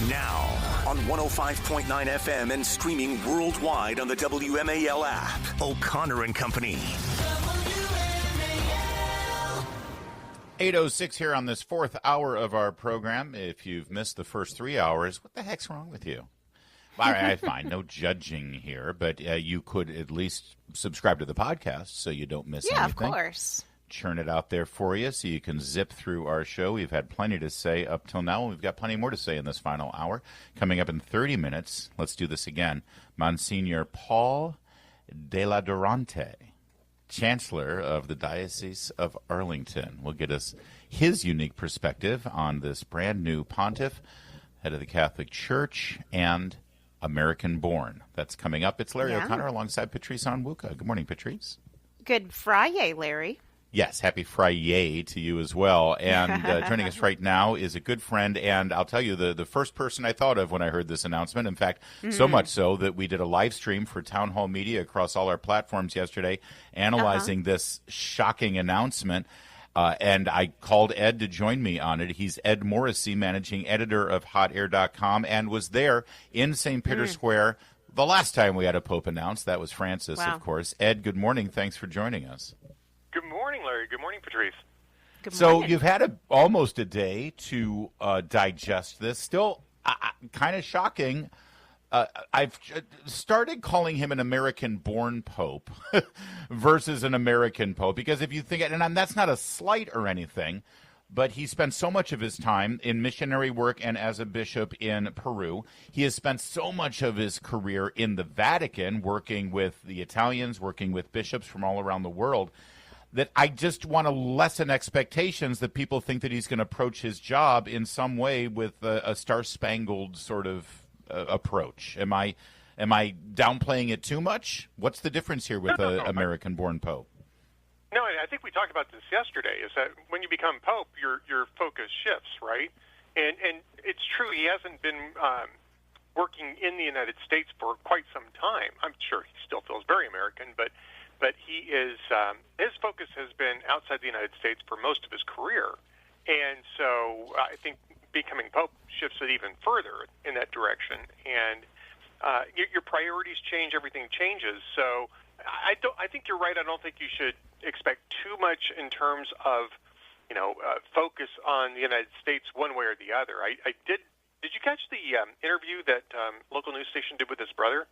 Now, on 105.9 FM and streaming worldwide on the WMAL app. O'Connor and Company. 8:06 here on this fourth hour of our program. If you've missed the first 3 hours, what the heck's wrong with you? All right, fine. No judging here, but you could at least subscribe to the podcast so you don't miss anything. Yeah, of course. Churn it out there for you so you can zip through our show. We've had plenty to say up till now, and we've got plenty more to say in this final hour. Coming up in 30 minutes, let's do this again. Monsignor Paul de la Durante, Chancellor of the Diocese of Arlington, will get us his unique perspective on this brand new pontiff, head of the Catholic Church, and American-born. That's coming up. It's Larry O'Connor alongside Patrice Onwuka. Good morning, Patrice. Good Friday, Larry. Yes, happy Friday to you as well. And joining us right now is a good friend, and I'll tell you, the first person I thought of when I heard this announcement, in fact, so much so that we did a live stream for Town Hall Media across all our platforms yesterday, analyzing this shocking announcement, and I called Ed to join me on it. He's Ed Morrissey, managing editor of HotAir.com, and was there in St. Peter's Square the last time we had a pope announced. That was Francis, of course. Ed, good morning. Thanks for joining us. Good morning, Larry. Good morning, Patrice. Good So you've had almost a day to digest this. Still kind of shocking. I've started calling him an American-born pope versus an American pope, because if you think, and that's not a slight or anything, but he spent so much of his time in missionary work and as a bishop in Peru. He has spent so much of his career in the Vatican, working with the Italians, working with bishops from all around the world, that I just want to lessen expectations that people think that he's going to approach his job in some way with a star-spangled sort of approach. Am I downplaying it too much? What's the difference here with an American-born pope? No, I think we talked about this yesterday, is that when you become pope, your focus shifts, right? And it's true, he hasn't been working in the United States for quite some time. I'm sure he still feels very American, but he is his focus has been outside the United States for most of his career, and so I think becoming pope shifts it even further in that direction. And your priorities change, everything changes. So I think you're right. I don't think you should expect too much in terms of focus on the United States one way or the other. I did. Did you catch the interview that local news station did with his brother?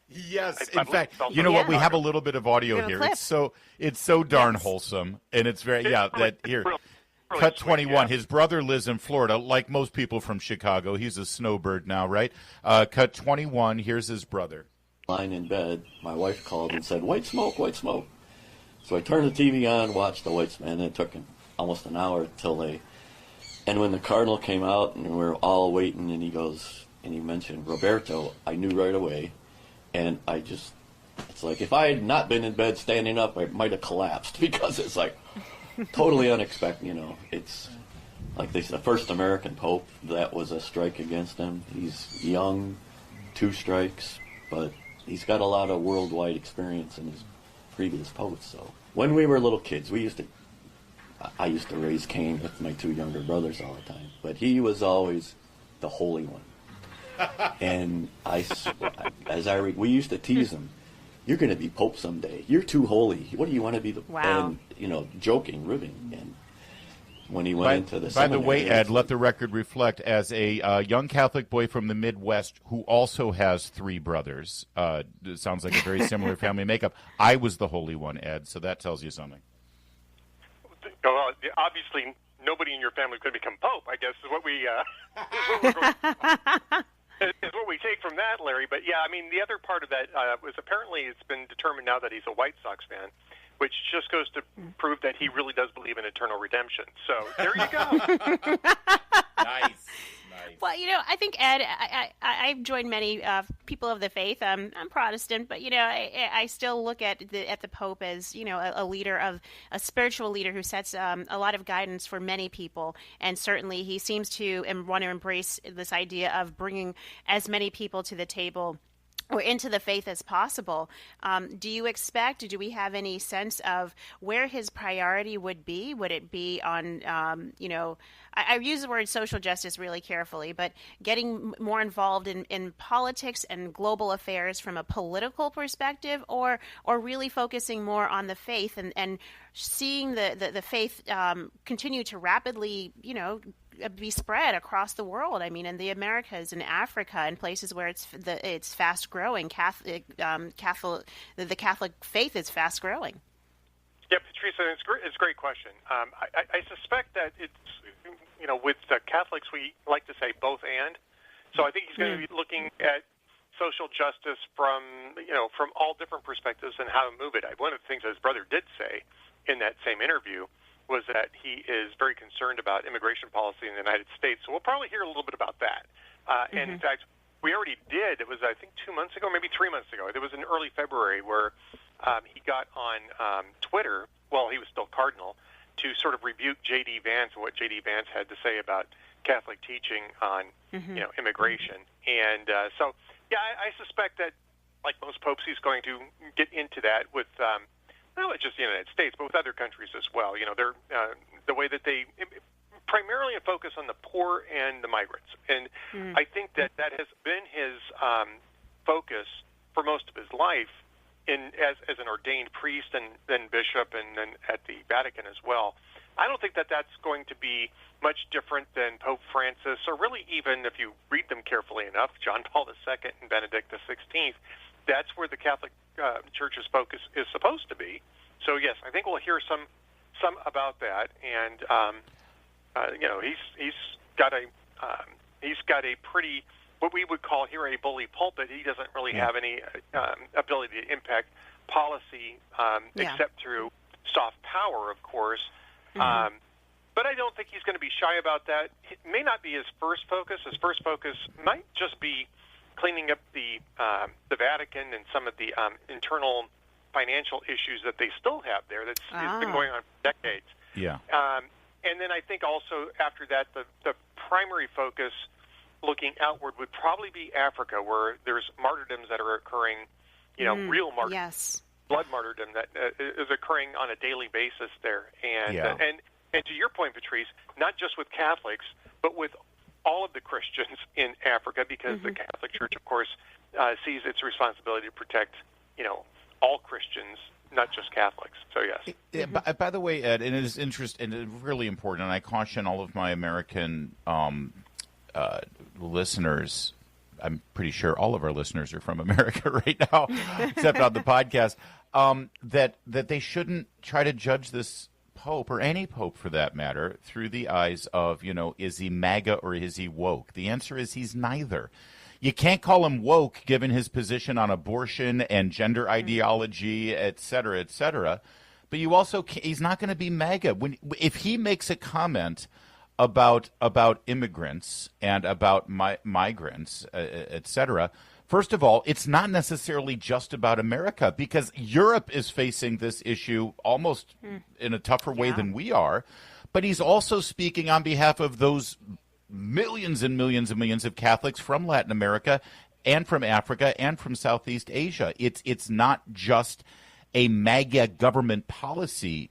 Yes, in fact, you know what? We have a little bit of audio here. It's so darn wholesome, and it's very that here. Really cut 21. His brother lives in Florida, like most people from Chicago. He's a snowbird now, right? Cut 21. Here's his brother. Lying in bed, my wife called and said, "White smoke, white smoke." So I turned the TV on, watched the white smoke, and it took almost an hour till they. And when the cardinal came out, and we were all waiting, and he mentioned Roberto, I knew right away. And it's like if I had not been in bed standing up, I might have collapsed, because it's like totally unexpected. It's like the first American pope, that was a strike against him. He's young, 2 strikes, but he's got a lot of worldwide experience in his previous popes. So when we were little kids, I used to raise Cain with my 2 younger brothers all the time, but he was always the holy one. And we used to tease him, "You're going to be pope someday. You're too holy. What do you want to be?" And joking, ribbing. And when he went into the seminary, by the way, Ed, let the record reflect, as a young Catholic boy from the Midwest who also has 3 brothers, it sounds like a very similar family makeup. I was the holy one, Ed, so that tells you something. Well, obviously, nobody in your family could become pope, I guess, is what is what we take from that, Larry. But yeah, I mean, the other part of that was apparently it's been determined now that he's a White Sox fan, which just goes to prove that he really does believe in eternal redemption. So there you go. Nice. Well, I think, Ed, I've joined many people of the faith. I'm Protestant, but, I still look at the Pope as, a leader a spiritual leader who sets a lot of guidance for many people. And certainly he seems to want to embrace this idea of bringing as many people to the table or into the faith as possible. Do we have any sense of where his priority would be? Would it be on, I use the word social justice really carefully, but getting more involved in politics and global affairs from a political perspective, or really focusing more on the faith and seeing the faith continue to rapidly, be spread across the world? I mean, in the Americas, in Africa, and places where it's fast growing. The Catholic faith is fast growing. Yeah, Teresa, it's a great question. I suspect that it's, with the Catholics, we like to say both and. So I think he's going to be looking at social justice from all different perspectives and how to move it. One of the things that his brother did say in that same interview was that he is very concerned about immigration policy in the United States. So we'll probably hear a little bit about that. And in fact, we already did. It was, I think, 2 months ago, maybe 3 months ago. It was in early February where he got on Twitter, while he was still cardinal, to sort of rebuke J.D. Vance and what J.D. Vance had to say about Catholic teaching on immigration. And so, I suspect that, like most popes, he's going to get into that with not just the United States, but with other countries as well. They're the way that they primarily focus on the poor and the migrants. And I think that has been his focus for most of his life as an ordained priest and then bishop and then at the Vatican as well. I don't think that that's going to be much different than Pope Francis, or really even, if you read them carefully enough, John Paul II and Benedict XVI. That's where the Catholic Church's focus is supposed to be. So yes, I think we'll hear some about that, and he's got a pretty, what we would call here, a bully pulpit. He doesn't really have any ability to impact policy except through soft power, of course. But I don't think he's going to be shy about that. It may not be his first focus. His first focus might just be cleaning up the Vatican and some of the internal financial issues that they still have there. That's been going on for decades. Yeah. And then I think also after that, the primary focus looking outward would probably be Africa, where there's martyrdoms that are occurring, real martyrdoms. Yes. Blood martyrdom that is occurring on a daily basis there. And to your point, Patrice, not just with Catholics, but with all of the Christians in Africa, because the Catholic Church, of course, sees its responsibility to protect, all Christians, not just Catholics. So, yes. By the way, Ed, and it is interesting and really important, and I caution all of my American listeners. I'm pretty sure all of our listeners are from America right now, except on the podcast, that they shouldn't try to judge this pope, or any pope for that matter, through the eyes of, is he MAGA or is he woke? The answer is he's neither. You can't call him woke given his position on abortion and gender ideology, et cetera, but you also he's not going to be MAGA. If he makes a comment about immigrants and about migrants, et cetera, first of all, it's not necessarily just about America, because Europe is facing this issue almost in a tougher way than we are. But he's also speaking on behalf of those millions and millions and millions of Catholics from Latin America and from Africa and from Southeast Asia. It's not just a MAGA government policy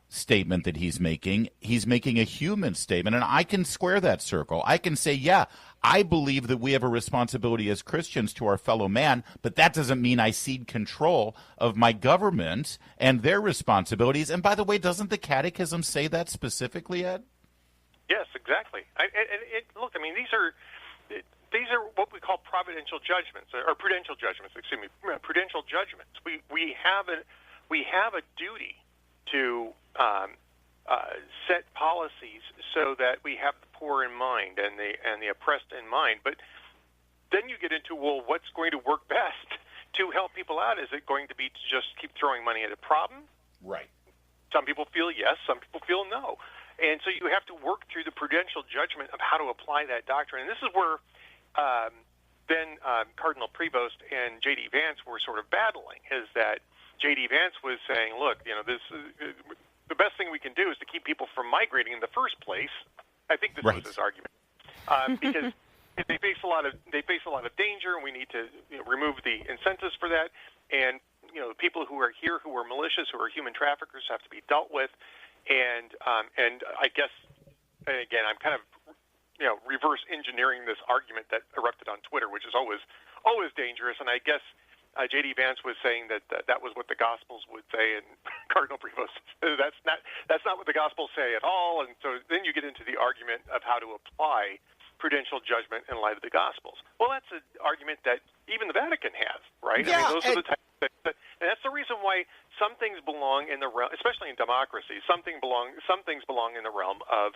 statement that he's making a human statement, and I can square that circle. I can say, I believe that we have a responsibility as Christians to our fellow man, but that doesn't mean I cede control of my government and their responsibilities. And by the way, doesn't the Catechism say that specifically, Ed? Yes, exactly. Look, these are what we call providential judgments, or prudential judgments. Excuse me, prudential judgments. We have a duty to set policies so that we have the poor in mind and the oppressed in mind. But then you get into, what's going to work best to help people out? Is it going to be to just keep throwing money at a problem? Right. Some people feel yes, some people feel no. And so you have to work through the prudential judgment of how to apply that doctrine. And this is where then Cardinal Prevost and J.D. Vance were sort of battling, is that J.D. Vance was saying, look, the best thing we can do is to keep people from migrating in the first place. I think this was his argument. Because they face a face a lot of danger, and we need to remove the incentives for that. And the people who are here who are malicious, who are human traffickers, have to be dealt with. And I guess, and again, I'm kind of reverse engineering this argument that erupted on Twitter, which is always dangerous. And I guess J.D. Vance was saying that that was what the Gospels would say, and Cardinal Prevost says that's not what the Gospels say at all. And so then you get into the argument of how to apply prudential judgment in light of the Gospels. Well, that's an argument that even the Vatican has, right? Yeah, I mean, those are the types of things and that's the reason why some things belong in the realm, especially in democracy. Some things belong in the realm of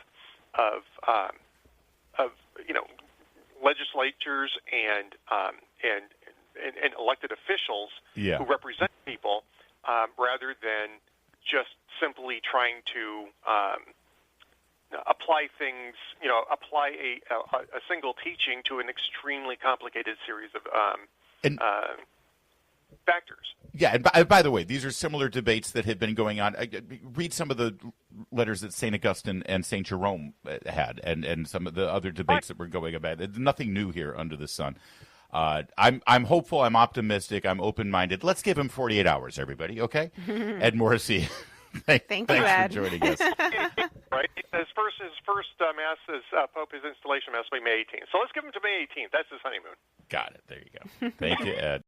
legislatures and elected officials who represent people, rather than just simply trying to apply things, apply a single teaching to an extremely complicated series of factors. Yeah, and by the way, these are similar debates that have been going on. Read some of the letters that St. Augustine and St. Jerome had, and some of the other debates that were going about. There's nothing new here under the sun. I'm hopeful, I'm optimistic, I'm open-minded. Let's give him 48 hours, everybody, okay? Ed Morrissey, Thank you, Ed. for joining us. Right? His first Mass, Pope, his installation Mass will be May 18th. So let's give him to May 18th. That's his honeymoon. Got it. There you go. Thank you, Ed.